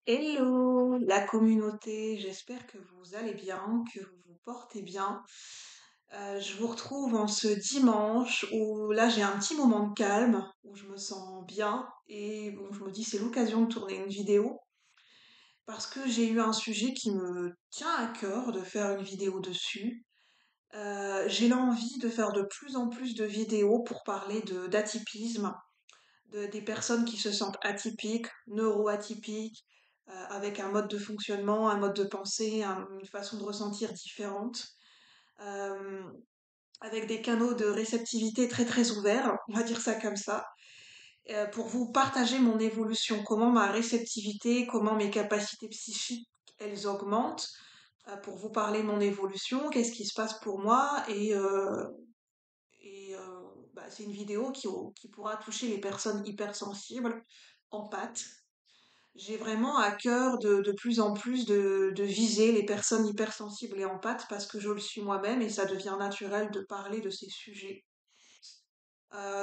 Hello, la communauté, j'espère que vous allez bien, que vous vous portez bien. Je vous retrouve en ce dimanche où là j'ai un petit moment de calme, où je me sens bien et bon, je me dis c'est l'occasion de tourner une vidéo parce que j'ai eu un sujet qui me tient à cœur de faire une vidéo dessus. J'ai l'envie de faire de plus en plus de vidéos pour parler de d'atypisme, des personnes qui se sentent atypiques, neuroatypiques, avec un mode de fonctionnement, un mode de pensée, une façon de ressentir différente, euh, avec des canaux de réceptivité très très ouverts, on va dire ça comme ça, pour vous partager mon évolution, comment ma réceptivité, comment mes capacités psychiques, elles augmentent, pour vous parler de mon évolution, qu'est-ce qui se passe pour moi et bah, c'est une vidéo qui pourra toucher les personnes hypersensibles, empathes. J'ai vraiment à cœur de plus en plus de viser les personnes hypersensibles et empathes parce que je le suis moi-même et ça devient naturel de parler de ces sujets.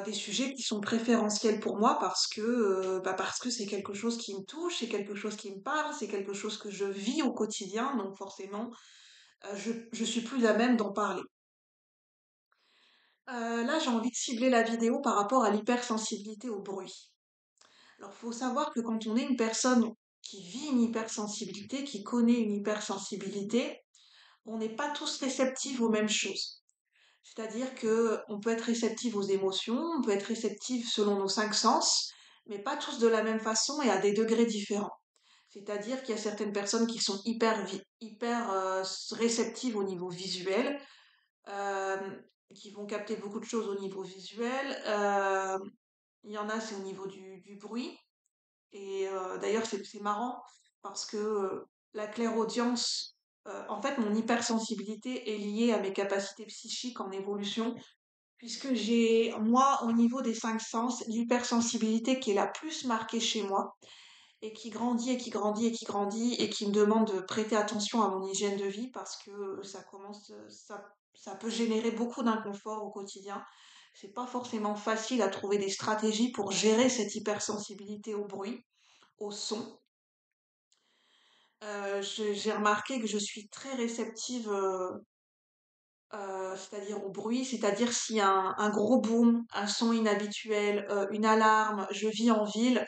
Des sujets qui sont préférentiels pour moi parce que c'est quelque chose qui me touche, c'est quelque chose qui me parle, c'est quelque chose que je vis au quotidien, donc forcément, je suis plus à même d'en parler. Là, j'ai envie de cibler la vidéo par rapport à l'hypersensibilité au bruit. Alors, faut savoir que quand on est une personne qui vit une hypersensibilité, qui connaît une hypersensibilité, on n'est pas tous réceptifs aux mêmes choses. C'est-à-dire que on peut être réceptif aux émotions, on peut être réceptif selon nos cinq sens, mais pas tous de la même façon et à des degrés différents. C'est-à-dire qu'il y a certaines personnes qui sont hyper réceptives au niveau visuel, euh, qui vont capter beaucoup de choses au niveau visuel. Il y en a, c'est au niveau du bruit. Et d'ailleurs, c'est marrant parce que la clairaudience, en fait, mon hypersensibilité est liée à mes capacités psychiques en évolution, puisque j'ai, moi, au niveau des cinq sens, l'hypersensibilité qui est la plus marquée chez moi et qui grandit et qui grandit et qui grandit et qui me demande de prêter attention à mon hygiène de vie parce que ça peut générer beaucoup d'inconfort au quotidien. C'est pas forcément facile à trouver des stratégies pour gérer cette hypersensibilité au bruit, au son. J'ai remarqué que je suis très réceptive, c'est-à-dire au bruit, c'est-à-dire s'il y a un gros boom, un son inhabituel, une alarme, je vis en ville.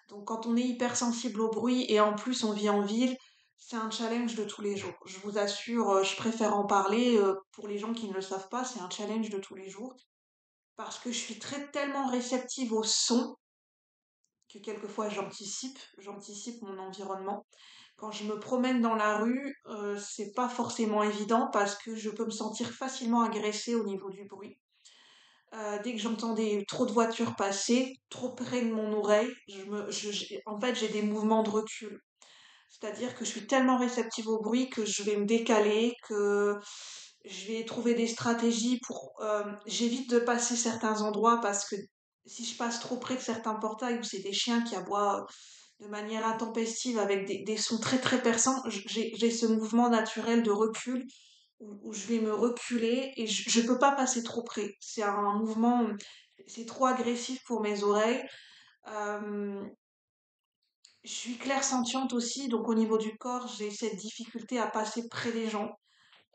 Donc quand on est hypersensible au bruit et en plus on vit en ville, c'est un challenge de tous les jours. Je vous assure, je préfère en parler pour les gens qui ne le savent pas, c'est un challenge de tous les jours parce que je suis tellement réceptive au son que quelquefois j'anticipe mon environnement. Quand je me promène dans la rue, c'est pas forcément évident parce que je peux me sentir facilement agressée au niveau du bruit. Dès que j'entends trop de voitures passer, trop près de mon oreille, en fait, j'ai des mouvements de recul. C'est-à-dire que je suis tellement réceptive au bruit que je vais me décaler, que je vais trouver des stratégies pour... j'évite de passer certains endroits parce que si je passe trop près de certains portails où c'est des chiens qui aboient de manière intempestive avec des sons très très perçants, j'ai ce mouvement naturel de recul où je vais me reculer et je peux pas passer trop près. C'est un mouvement, c'est trop agressif pour mes oreilles. Euh, je suis clairsentiente aussi, donc au niveau du corps, j'ai cette difficulté à passer près des gens,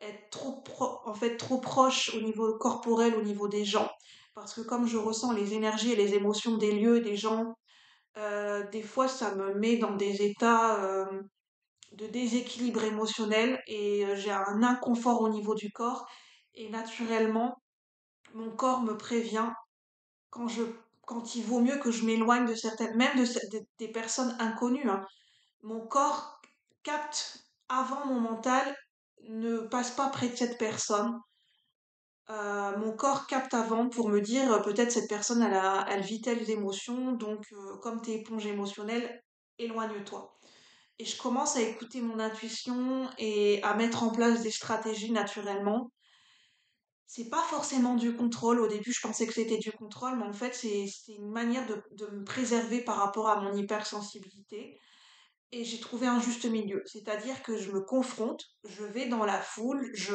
être en fait, trop proche au niveau corporel, au niveau des gens, parce que comme je ressens les énergies et les émotions des lieux, des gens, des fois ça me met dans des états de déséquilibre émotionnel et j'ai un inconfort au niveau du corps et naturellement mon corps me prévient quand je quand il vaut mieux que je m'éloigne de certaines même des personnes inconnues, hein. Mon corps capte avant mon mental ne passe pas près de cette personne. Mon corps capte avant pour me dire peut-être cette personne elle vit telles émotions donc comme t'es éponge émotionnelle éloigne-toi. Et je commence à écouter mon intuition et à mettre en place des stratégies naturellement. C'est pas forcément du contrôle. Au début, je pensais que c'était du contrôle, mais en fait, c'est une manière de me préserver par rapport à mon hypersensibilité. Et j'ai trouvé un juste milieu. C'est-à-dire que je me confronte, je vais dans la foule, je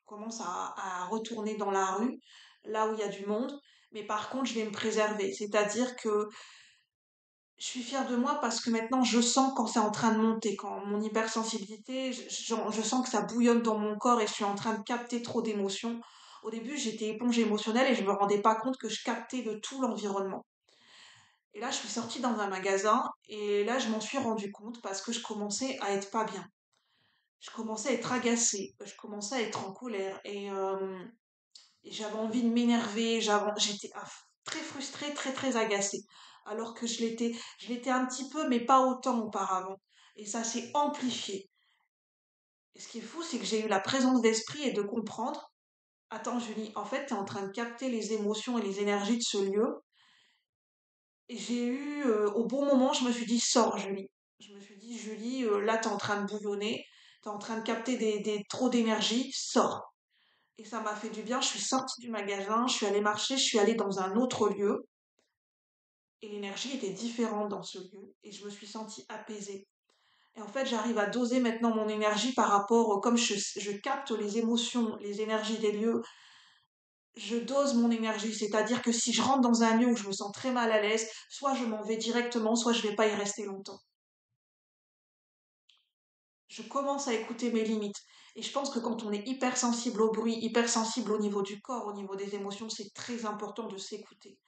commence à retourner dans la rue, là où il y a du monde, mais par contre, je vais me préserver. C'est-à-dire que Je suis fière de moi parce que maintenant je sens quand c'est en train de monter, quand mon hypersensibilité, je sens que ça bouillonne dans mon corps et je suis en train de capter trop d'émotions. Au début, j'étais éponge émotionnelle et je me rendais pas compte que je captais de tout l'environnement. Et là, je suis sortie dans un magasin et là, je m'en suis rendu compte parce que je commençais à être pas bien. Je commençais à être agacée, je commençais à être en colère et j'avais envie de m'énerver, j'étais très frustrée, très très agacée. Alors que je l'étais un petit peu, mais pas autant auparavant. Et ça s'est amplifié. Et ce qui est fou, c'est que j'ai eu la présence d'esprit et de comprendre, attends Julie, en fait, tu es en train de capter les émotions et les énergies de ce lieu. Et j'ai eu, au bon moment, je me suis dit, sors Julie. Je me suis dit, Julie, là, tu es en train de bouillonner, tu es en train de capter trop d'énergie, sors. Et ça m'a fait du bien, je suis sortie du magasin, je suis allée marcher, je suis allée dans un autre lieu. Et l'énergie était différente dans ce lieu et je me suis sentie apaisée. Et en fait, j'arrive à doser maintenant mon énergie par rapport, comme je capte les émotions, les énergies des lieux, je dose mon énergie. C'est-à-dire que si je rentre dans un lieu où je me sens très mal à l'aise, soit je m'en vais directement, soit je vais pas y rester longtemps. Je commence à écouter mes limites. Et je pense que quand on est hypersensible au bruit, hypersensible au niveau du corps, au niveau des émotions, c'est très important de s'écouter,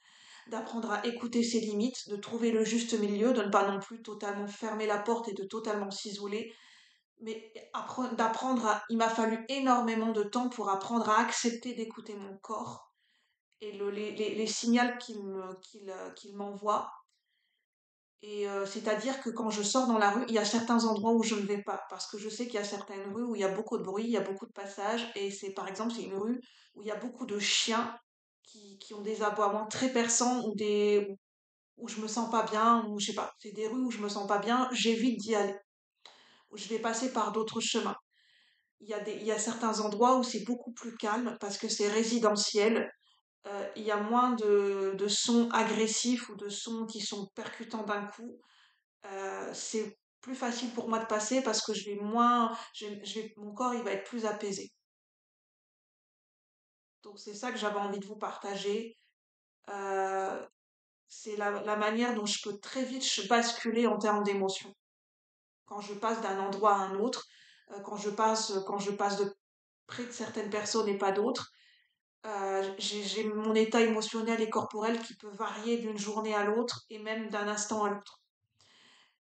d'apprendre à écouter ses limites, de trouver le juste milieu, de ne pas non plus totalement fermer la porte et de totalement s'isoler, mais d'apprendre à... Il m'a fallu énormément de temps pour apprendre à accepter d'écouter mon corps et les signaux qu'il m'envoie. Et c'est-à-dire que quand je sors dans la rue, il y a certains endroits où je ne vais pas, parce que je sais qu'il y a certaines rues où il y a beaucoup de bruit, il y a beaucoup de passages, et c'est par exemple, c'est une rue où il y a beaucoup de chiens qui ont des aboiements très perçants où je me sens pas bien, ou je sais pas, c'est des rues où je me sens pas bien, j'évite d'y aller, où je vais passer par d'autres chemins. Il y a certains endroits où c'est beaucoup plus calme parce que c'est résidentiel, il y a moins de sons agressifs ou de sons qui sont percutants d'un coup. C'est plus facile pour moi de passer parce que mon corps il va être plus apaisé. Donc c'est ça que j'avais envie de vous partager. Euh, c'est la manière dont je peux très vite basculer en termes d'émotion. Quand je passe d'un endroit à un autre, quand je passe de près de certaines personnes et pas d'autres, j'ai mon état émotionnel et corporel qui peut varier d'une journée à l'autre et même d'un instant à l'autre.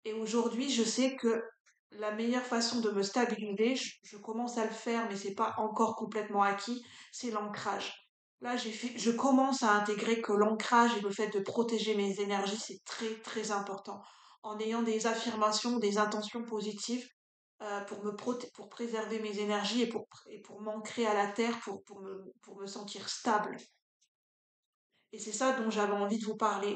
Et aujourd'hui, je sais que la meilleure façon de me stabiliser, je commence à le faire, mais c'est pas encore complètement acquis, c'est l'ancrage. Là, je commence à intégrer que l'ancrage et le fait de protéger mes énergies, c'est très très important. En ayant des affirmations, des intentions positives pour préserver mes énergies et pour m'ancrer à la terre, pour me sentir stable. Et c'est ça dont j'avais envie de vous parler.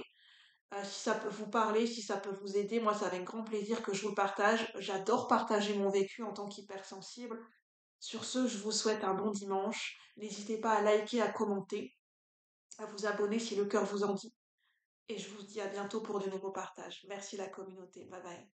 Si ça peut vous parler, si ça peut vous aider, moi c'est avec grand plaisir que je vous le partage. J'adore partager mon vécu en tant qu'hypersensible. Sur ce, je vous souhaite un bon dimanche. N'hésitez pas à liker, à commenter, à vous abonner si le cœur vous en dit. Et je vous dis à bientôt pour de nouveaux partages. Merci la communauté. Bye bye.